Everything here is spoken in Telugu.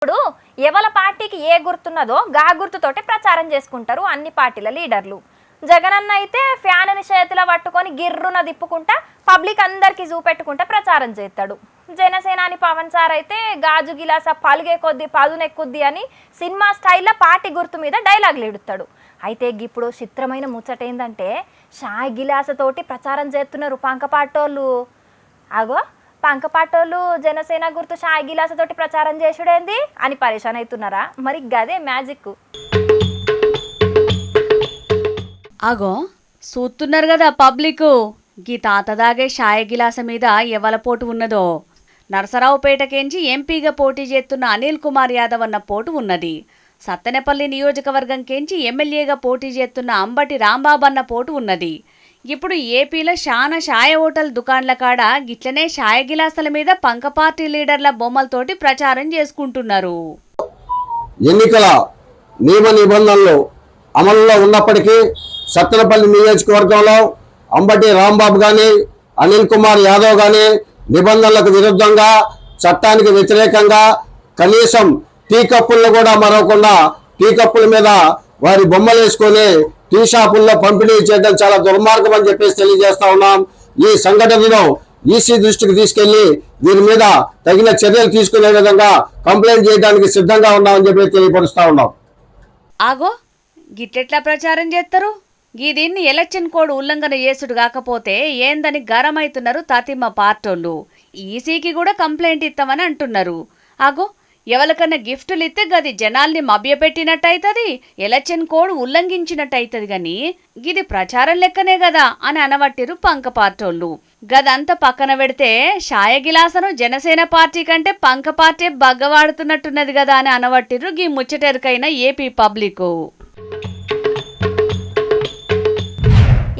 ఇప్పుడు ఎవల పార్టీకి ఏ గుర్తున్నదో గా గుర్తుతోటి ప్రచారం చేసుకుంటారు అన్ని పార్టీల లీడర్లు. జగనన్న అయితే ఫ్యాన్ని చేతిలో పట్టుకొని గిర్రున దిప్పుకుంటా పబ్లిక్ అందరికి చూపెట్టుకుంటా ప్రచారం చేస్తాడు. జనసేనాని పవన్ సార్ అయితే గాజు గిలాస పలుగే కొద్ది పదునెక్కుద్ది అని సినిమా స్టైల్లో పార్టీ గుర్తు మీద డైలాగులు ఎడుతాడు. అయితే ఇప్పుడు చిత్రమైన ముచ్చట ఏంటంటే షాయ్ గిలాసతోటి ప్రచారం చేస్తున్నారు పంకపాటోళ్ళు. అగో పంకపాటోళ్ళు జనసేన గుర్తు షాయ్ గిలాసతోటి ప్రచారం చేసుడేంది అని పరేషాన్ అవుతున్నారా? మరి గదే మ్యాజిక్. అగో చూస్తున్నారు కదా పబ్లిక్, గీ తాతదాగే షాయ గిలాస మీద ఎవల పోటు ఉన్నదో. నరసరావుపేటకేంచి ఎంపీగా పోటీ చేస్తున్న అనిల్ కుమార్ యాదవ్ అన్న పోటు ఉన్నది. సత్తెనపల్లి నియోజకవర్గంకేంచి ఎమ్మెల్యేగా పోటీ చేస్తున్న అంబటి రాంబాబు అన్న పోటు ఉన్నది. ఇప్పుడు ఏపీలో శానా షాయ హోటల్ దుకాన్ల కాడ గిట్లనే షాయ గిలాసాల మీద పంక పార్టీ లీడర్ల బొమ్మలతోటి ప్రచారం చేసుకుంటున్నారు. ఎన్నికల నియమ నిబంధనలు అమలులో ఉన్నప్పటికీ సత్తెనపల్లి నియోజకవర్గంలో అంబటి రాంబాబు కానీ అనిల్ కుమార్ యాదవ్ కానీ నిబంధనలకు విరుద్ధంగా చట్టానికి వ్యతిరేకంగా కనీసం టీ కప్పులను కూడా మరవకుండా టీ కప్పుల మీద వారి బొమ్మలు వేసుకొని టీ షాపుల్లో పంపిణీ చేయడం చాలా దుర్మార్గం అని చెప్పేసి తెలియజేస్తా ఉన్నాం. ఈ సంఘటనను ఈసీ దృష్టికి తీసుకెళ్లి దీని మీద తగిన చర్యలు తీసుకునే విధంగా కంప్లైంట్ చేయడానికి సిద్ధంగా ఉన్నామని చెప్పి తెలియపరుస్తా ఉన్నాం. ఆగో గిట్లెట్లా ప్రచారం చేస్తారు? గీ దీన్ని ఎలక్షన్ కోడ్ ఉల్లంఘన చేసుడు కాకపోతే ఏందని గరమైతున్నారు తతిమ్మ పార్టోళ్ళు. ఈసీకి కూడా కంప్లైంట్ ఇస్తామని అంటున్నారు. ఆగో ఎవరికన్నా గిఫ్టులు ఇస్తే గది జనాల్ని మభ్యపెట్టినట్టు అవుతుంది, ఎలక్షన్ కోడ్ ఉల్లంఘించినట్టు కానీ గిది ప్రచారం లెక్కనే కదా అని అనబట్టిరు పంక పార్టోళ్ళు. గదంతా పక్కన పెడితే షాయ గిలాసను జనసేన పార్టీ కంటే పంక పార్టీ బగ్గవాడుతున్నట్టున్నది కదా అని అనబట్టిరు గీ ముచ్చటెరకైన ఏపీ పబ్లిక్.